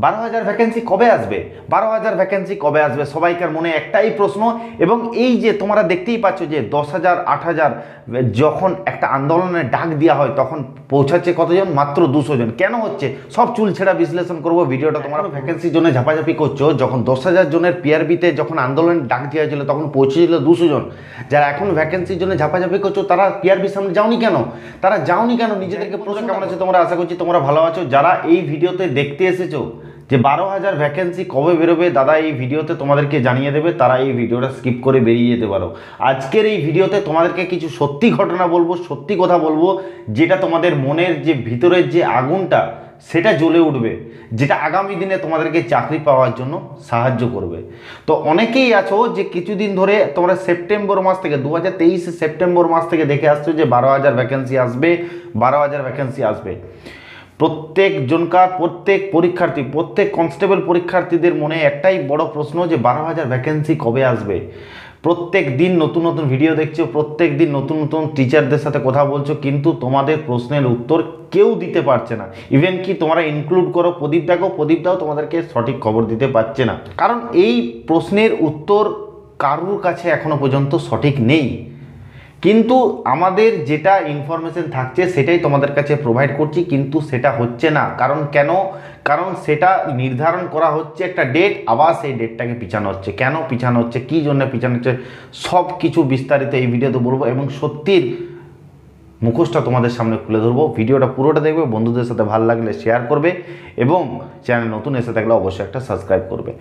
12,000 vacancy কবে আসবে? 12,000 vacancy কবে আসবে সবাইকার মনে একটাই প্রশ্ন। এবং এই যে তোমরা দেখতেই পাচ্ছ যে 10,000 8,000 যখন একটা আন্দোলনের ডাক দেওয়া হয় তখন পৌঁছাচ্ছে কতজন? মাত্র 200 জন। কেন হচ্ছে? সব চুলছেড়া বিশ্লেষণ করবো ভিডিওটা। তোমরা ভ্যাকেন্সির জন্য ঝাপাঝাপি করছো, যখন 10,000 জনের পিআরবিতে যখন আন্দোলনের ডাক দেওয়া হয়েছিল তখন পৌঁছেছিল 200 জন। যারা এখন ভ্যাকেন্সির জন্য ঝাপাঝাপি করছো তারা পিআরবির সামনে যাওনি কেন? তারা যাওনি কেন? নিজেদেরকে প্রশ্ন। কেমন আছে তোমরা? আশা করছি তোমরা ভালো আছো। যারা এই ভিডিওতে দেখতে এসেছো যে 12,000 ভ্যাকেন্সি কবে বেরোবে দাদা এই ভিডিওতে তোমাদেরকে জানিয়ে দেবে, তারা এই ভিডিওটা স্কিপ করে বেরিয়ে যেতে পারো। আজকের এই ভিডিওতে তোমাদেরকে কিছু সত্যি ঘটনা বলবো, সত্যি কথা বলবো, যেটা তোমাদের মনের যে ভিতরের যে আগুনটা সেটা জ্বলে উঠবে, যেটা আগামী দিনে তোমাদেরকে চাকরি পাওয়ার জন্য সাহায্য করবে। তো অনেকেই আছো যে কিছুদিন ধরে তোমরা সেপ্টেম্বর মাস থেকে 2023 সেপ্টেম্বর মাস থেকে দেখে আসছো যে 12,000 ভ্যাকেন্সি আসবে, 12,000 ভ্যাকেন্সি আসবে। প্রত্যেক জনকার, প্রত্যেক পরীক্ষার্থী, প্রত্যেক কনস্টেবল পরীক্ষার্থীদের মনে একটাই বড় প্রশ্ন যে 12,000 ভ্যাকেন্সি কবে আসবে। প্রত্যেক দিন নতুন নতুন ভিডিও দেখছো, প্রত্যেক দিন নতুন নতুন টিচারদের সাথে কথা বলছো, কিন্তু তোমাদের প্রশ্নের উত্তর কেউ দিতে পারছে না। ইভেন কি তোমরা ইনক্লুড করো প্রদীপদাকেও, প্রদীপদাও তোমাদেরকে সঠিক খবর দিতে পারছে না। কারণ এই প্রশ্নের উত্তর কারুর কাছে এখনো পর্যন্ত সঠিক নেই। কিন্তু আমাদের যেটা ইনফরমেশন থাকছে সেটাই তোমাদের কাছে প্রোভাইড করছি, কিন্তু সেটা হচ্ছে না। কারণ কেন? কারণ সেটা নির্ধারণ করা হচ্ছে একটা ডেট, আবার সেই ডেটটাকে পিছানো হচ্ছে। কেন পিছানো হচ্ছে, কী জন্য পিছানো হচ্ছে, সব কিছু বিস্তারিত এই ভিডিওতে বলবো এবং সত্যির মুখোশটা তোমাদের সামনে খুলে ধরবো। ভিডিওটা পুরোটা দেখবে, বন্ধুদের সাথে ভালো লাগলে শেয়ার করবে এবং চ্যানেল নতুন এসে থাকলে অবশ্যই একটা সাবস্ক্রাইব করবে।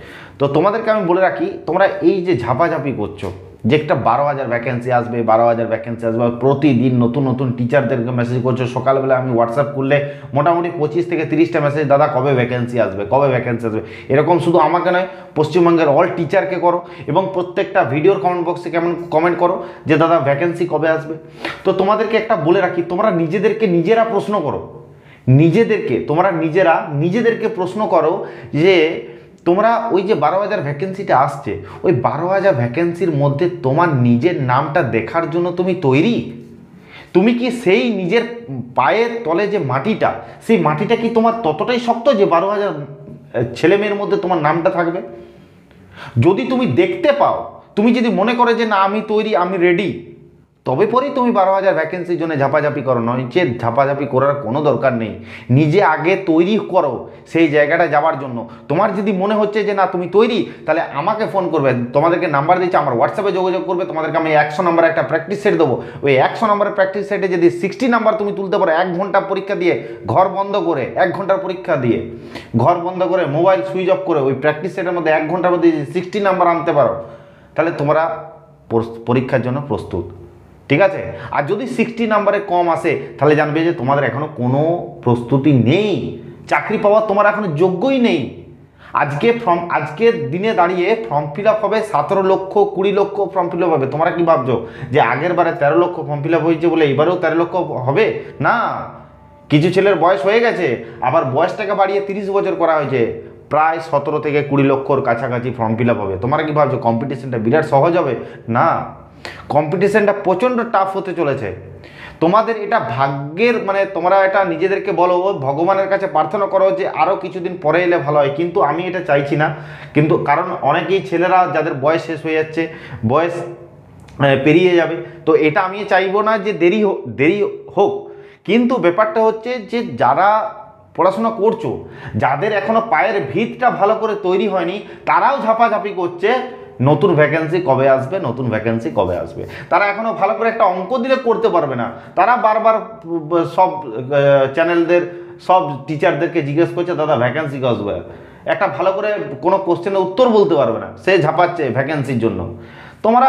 তো তোমাদেরকে আমি বলে রাখি, তোমরা এই যে ঝাপাঝাপি করছো যে একটা 12,000 ভ্যাকেন্সি আসবে, 12,000 ভ্যাকেন্সি আসবে, প্রতিদিন নতুন নতুন টিচারদেরকে মেসেজ করছো। সকালবেলা আমি হোয়াটসঅ্যাপ করলে মোটামুটি 25 থেকে 30টা মেসেজ, দাদা কবে ভ্যাকেন্সি আসবে, কবে ভ্যাকেন্সি আসবে। এরকম শুধু আমাকে নয়, পশ্চিমবঙ্গের অল টিচারকে করো এবং প্রত্যেকটা ভিডিওর কমেন্ট বক্সে কেমন কমেন্ট করো যে দাদা ভ্যাকেন্সি কবে আসবে। তো তোমাদেরকে একটা বলে রাখি, তোমরা নিজেদেরকে নিজেরা প্রশ্ন করো, তোমরা নিজেদেরকে প্রশ্ন করো যে তোমরা ওই যে 12,000 ভ্যাকেন্সিটা আসছে, ওই 12,000 ভ্যাকেন্সির মধ্যে তোমার নিজের নামটা দেখার জন্য তুমি তৈরি? তুমি কি সেই নিজের পায়ের তলে যে মাটিটা, সেই মাটিটা কি তোমার ততটাই শক্ত যে 12,000 ছেলে মেয়ের মধ্যে তোমার নামটা থাকবে? যদি তুমি দেখতে পাও, তুমি যদি মনে করো যে না আমি তৈরি, আমি রেডি, তবে পরেই তুমি 12,000 ভ্যাকেন্সির জন্য ঝাপাঝাপি করো। নয়তো ঝাপাঝাপি করার কোনো দরকার নেই। নিজে আগে তৈরি করো সেই জায়গাটা যাওয়ার জন্য। তোমার যদি মনে হচ্ছে যে না তুমি তৈরি, তাহলে আমাকে ফোন করবে, তোমাদেরকে নাম্বার দিচ্ছি, আমার হোয়াটসঅ্যাপে যোগাযোগ করবে। তোমাদেরকে আমি 100 নম্বরের একটা প্র্যাকটিস সেট দেবো। ওই 100 নম্বরের প্র্যাকটিস সেটে যদি 60 নাম্বার তুমি তুলতে পারো, 1 ঘন্টা পরীক্ষা দিয়ে ঘর বন্ধ করে, 1 ঘন্টার পরীক্ষা দিয়ে ঘর বন্ধ করে মোবাইল সুইচ অফ করে ওই প্র্যাকটিস সেটের মধ্যে 1 ঘন্টার মধ্যে যদি 60 নাম্বার আনতে পারো, তাহলে তোমরা পরীক্ষার জন্য প্রস্তুত। ঠিক আছে? আর যদি 60 নাম্বারে কম আসে তাহলে জানবে যে তোমাদের এখনো কোনো প্রস্তুতি নেই, চাকরি পাওয়ার তোমার এখনো যোগ্যই নেই। আজকের দিনে দাঁড়িয়ে ফর্ম ফিল আপ হবে 17 লক্ষ 20 লক্ষ ফর্ম ফিল আপ হবে। তোমরা কি ভাবছো যে আগের বারে 13 লক্ষ ফর্ম ফিল আপ হয়েছে বলে এবারেও 13 লক্ষ হবে? না, কিছু ছেলের বয়স হয়ে গেছে, আবার বয়সটাকে বাড়িয়ে 30 বছর করা হয়েছে। প্রায় 17 থেকে 20 লক্ষর কাছাকাছি ফর্ম ফিল আপ হবে। তোমরা কি ভাবছো কম্পিটিশনটা বিরাট সহজ হবে? না, কম্পিটিশনটা প্রচণ্ড টাফ হতে চলেছে। তোমাদের এটা ভাগ্যের, মানে তোমরা এটা নিজেদেরকে বলো, ভগবানের কাছে প্রার্থনা করো যে আরও কিছুদিন পরে এলে ভালো হয়, কিন্তু আমি এটা চাইছি না। কিন্তু কারণ অনেকেই ছেলেরা যাদের বয়স শেষ হয়ে যাচ্ছে, বয়স পেরিয়ে যাবে, তো এটা আমি চাইবো না যে দেরি হোক। কিন্তু ব্যাপারটা হচ্ছে যে যারা পড়াশোনা করছো, যাদের এখনো পায়ের ভিতটা ভালো করে তৈরি হয়নি, তারাও ঝাপাঝাপি করছে নতুন ভ্যাকেন্সি কবে আসবে, নতুন ভ্যাকেন্সি কবে আসবে। তারা এখনো ভালো করে একটা অঙ্ক দিলে করতে পারবে না। তারা বারবার সব চ্যানেলদের সব টিচারদেরকে জিজ্ঞেস করছে দাদা ভ্যাকেন্সি কবে আসবে। একটা ভালো করে কোনো কোশ্চেনের উত্তর বলতে পারবে না, সে ঝাপাচ্ছে ভ্যাকেন্সির জন্য। তোমরা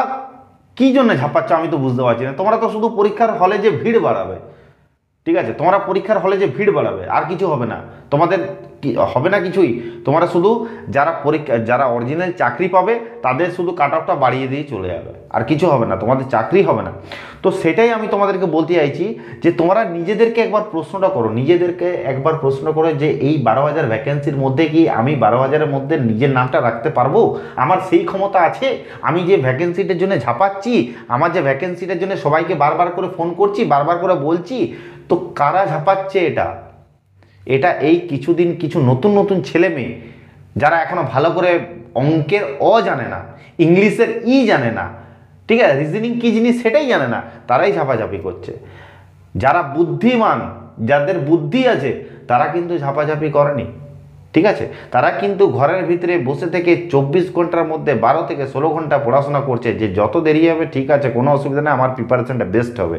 কী জন্য ঝাপাচ্ছ আমি তো বুঝতে পারছি না। তোমরা তো শুধু পরীক্ষার হলে যে ভিড় বাড়াবে, ঠিক আছে, তোমরা পরীক্ষার হলে যে ভিড় বাড়াবে, আর কিছু হবে না তোমাদের। হবে না কিছুই। তোমরা শুধু যারা অরিজিনাল চাকরি পাবে তাদের শুধু কাট অফটা বাড়িয়ে দিয়ে চলে যাবে, আর কিছু হবে না, তোমাদের চাকরি হবে না। তো সেটাই আমি তোমাদেরকে বলতে চাইছি যে তোমরা নিজেদেরকে একবার প্রশ্নটা করো, যে এই 12,000 ভ্যাকেন্সির মধ্যে কি আমি 12,000-এর মধ্যে নিজের নামটা রাখতে পারবো? আমার সেই ক্ষমতা আছে? আমি যে ভ্যাকেন্সিটার জন্য ঝাপাচ্ছি, আমার যে ভ্যাকেন্সিটার জন্য সবাইকে বারবার করে ফোন করছি, বারবার করে বলছি, তো কারা ঝাপাচ্ছে এটা? এটা এই কিছুদিন কিছু নতুন নতুন ছেলে মেয়ে যারা এখনো ভালো করে অঙ্কের অ জানে না, ইংলিশের ই জানে না, ঠিক আছে, রিজনিং কী জিনিস সেটাই জানে না, তারাই ঝাপাঝাপি করছে। যারা বুদ্ধিমান, যাদের বুদ্ধি আছে, তারা কিন্তু ঝাপাঝাপি করেনি, ঠিক আছে। তারা কিন্তু ঘরের ভিতরে বসে থেকে 24 ঘন্টার মধ্যে 12 থেকে 16 ঘন্টা পড়াশোনা করছে, যে যত দেরি হবে ঠিক আছে, কোনো অসুবিধা নেই, আমার প্রিপারেশনটা বেস্ট হবে,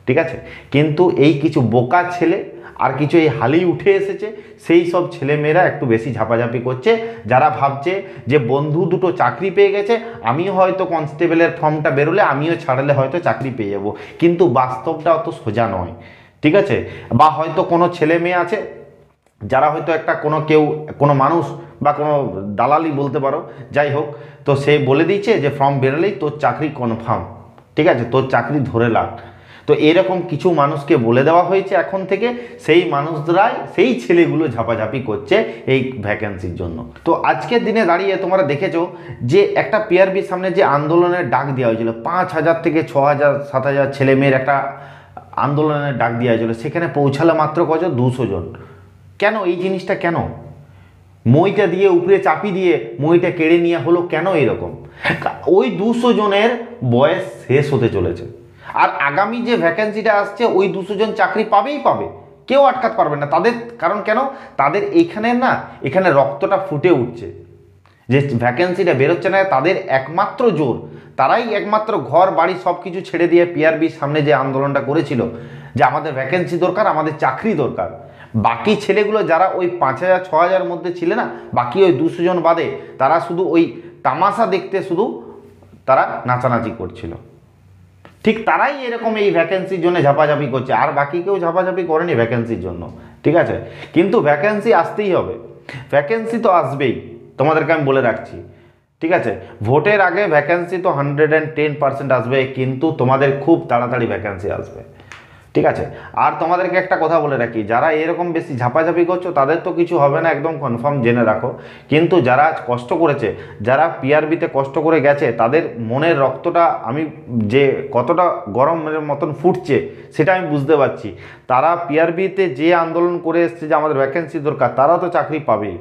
ঠিক আছে। কিন্তু এই কিছু বোকা ছেলে আর কিছু এই হালেই উঠে এসেছে, সেই সব ছেলেমেয়েরা একটু বেশি ঝাপাঝাপি করছে, যারা ভাবছে যে বন্ধু দুটো চাকরি পেয়ে গেছে, আমিও হয়তো কনস্টেবলের ফর্মটা বেরোলে আমিও ছাড়লে হয়তো চাকরি পেয়ে যাব, কিন্তু বাস্তবটা অত সোজা নয়, ঠিক আছে। বা হয়তো কোনো ছেলে মেয়ে আছে যারা হয়তো একটা কোনো মানুষ বা কোনো দালালি বলতে পারো, যাই হোক, তো সে বলে দিয়েছে যে ফর্ম বেরোলেই তোর চাকরি কনফার্ম, ঠিক আছে, তোর চাকরি ধরে লাগ। তো এরকম কিছু মানুষকে বলে দেওয়া হয়েছে এখন থেকে, সেই মানুষরাই, সেই ছেলেগুলো ঝাপাঝাপি করছে এই ভ্যাকেন্সির জন্য। তো আজকের দিনে দাঁড়িয়ে তোমরা দেখেছো যে একটা পিআরবির সামনে যে আন্দোলনের ডাক দেওয়া হয়েছিল, 5,000 থেকে 6,000 7,000 ছেলে মেয়ের একটা আন্দোলনের ডাক দেওয়া হয়েছিল, সেখানে পৌঁছালো মাত্র 200 জন। কেন এই জিনিসটা, কেন মইটা দিয়ে উপরে চাপি দিয়ে মইটা কেড়ে নিয়ে হলো, কেন এরকম? ওই 200 জনের বয়স শেষ হতে চলেছে, আর আগামী যে ভ্যাকেন্সিটা আসছে ওই 200 জন চাকরি পাবেই পাবে, কেউ আটকাতে পারবে না তাদের। কারণ কেন, তাদের এখানে রক্তটা ফুটে উঠছে, যে ভ্যাকেন্সিটা বেরোচ্ছে না, তাদের একমাত্র জোর, তারাই একমাত্র ঘর বাড়ি সব কিছু ছেড়ে দিয়ে পিআরবির সামনে যে আন্দোলনটা করেছিল, যে আমাদের ভ্যাকেন্সি দরকার, আমাদের চাকরি দরকার। বাকি ছেলেগুলো যারা ওই 5,000 6,000 মধ্যে ছিল না, বাকি ওই 200 জন বাদে, তারা শুধু ওই তামাশা দেখতে শুধু তারা নাচানাচি করছিল, ঠিক তারাই এরকম এই ভ্যাকেন্সির জন্য ঝাপাঝাপি করছে, আর বাকি কেউ ঝাপাঝাপি করেনি ভ্যাকেন্সির জন্য, ঠিক আছে। কিন্তু ভ্যাকেন্সি আসতেই হবে, ভ্যাকেন্সি তো আসবেই, তোমাদেরকে আমি বলে রাখছি, ঠিক আছে। ভোটের আগে ভ্যাকেন্সি তো 110% আসবে, কিন্তু তোমাদের খুব তাড়াতাড়ি ভ্যাকেন্সি আসবে, ঠিক আছে। আর তোমাদেরকে একটা কথা বলে রাখি, যারা এরকম বেশি ঝাপাঝাপি করছো তাদের তো কিছু হবে না, একদম কনফার্ম জেনে রাখো। কিন্তু যারা কষ্ট করেছে, যারা পিআরবিতে কষ্ট করে গেছে, তাদের মনের রক্তটা আমি যে কতটা গরমের মতন ফুটছে সেটা আমি বুঝতে পারছি। তারা পিআরবিতে যে আন্দোলন করে এসছে যে আমাদের ভ্যাকেন্সি দরকার, তারা তো চাকরি পাবেই।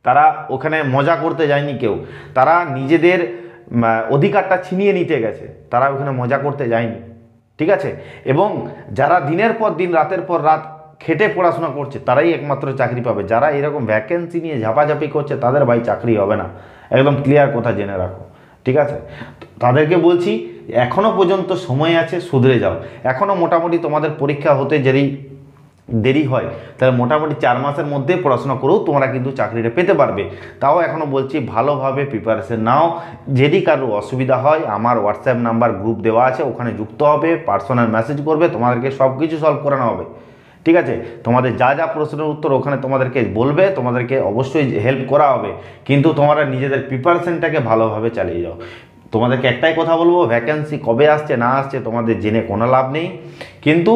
তারা ওখানে মজা করতে যায়নি কেউ, তারা নিজেদের অধিকারটা ছিনিয়ে নিতে গেছে, তারা ওখানে মজা করতে যায়নি, ঠিক আছে। এবং যারা দিনের পর দিন রাতের পর রাত খেটে পড়াশোনা করছে, তারাই একমাত্র চাকরি পাবে। যারা এরকম ভ্যাকেন্সি নিয়ে ঝাপাঝাপি করছে, তাদের ভাই চাকরি হবে না, একদম ক্লিয়ার কথা জেনে রাখো, ঠিক আছে। তাদেরকে বলছি এখনও পর্যন্ত সময় আছে, শুধরে যাও। এখনও মোটামুটি তোমাদের পরীক্ষা হতে দেরি হয়, তাহলে মোটামুটি 4 মাসের মধ্যে পড়াশোনা করেও তোমরা কিন্তু চাকরিটা পেতে পারবে। তাও এখনও বলছি ভালোভাবে প্রিপারেশন নাও। যদি কারো অসুবিধা হয়, আমার হোয়াটসঅ্যাপ নাম্বার গ্রুপ দেওয়া আছে, ওখানে যুক্ত হবে, পার্সোনাল মেসেজ করবে, তোমাদেরকে সব কিছু সলভ করানো হবে, ঠিক আছে। তোমাদের যা যা প্রশ্নের উত্তর ওখানে তোমাদেরকে বলবে, তোমাদেরকে অবশ্যই হেল্প করা হবে, কিন্তু তোমরা নিজেদের প্রিপারেশনটাকে ভালোভাবে চালিয়ে যাও। তোমাদেরকে একটাই কথা বলবো, ভ্যাকেন্সি কবে আসছে না আসছে তোমাদের জেনে কোনো লাভ নেই, কিন্তু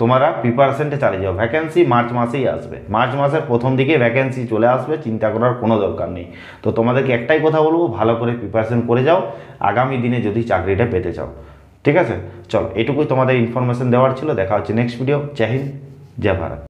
তোমরা প্রিপারেশনটা চালিয়ে যাও। ভ্যাকেন্সি মার্চ মাসেই আসবে, মার্চ মাসের প্রথম দিকে ভ্যাকেন্সি চলে আসবে, চিন্তা করার কোনো দরকার নেই। তো তোমাদেরকে একটাই কথা বলবো, ভালো করে প্রিপারেশন করে যাও আগামী দিনে যদি চাকরিটা পেতে চাও, ঠিক আছে। চলো, এটুকুই তোমাদের ইনফরমেশন দেওয়ার ছিল। দেখা হচ্ছে নেক্সট ভিডিও। জয় হিন্দ, জয় ভারত।